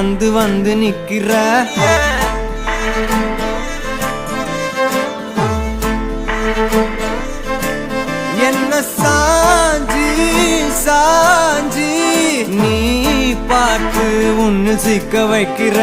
வந்து வந்து நிக்கிற என்ன சாஞ்சி சாஞ்சி நீ பார்த்து உன்னு சிக்க வைக்கிற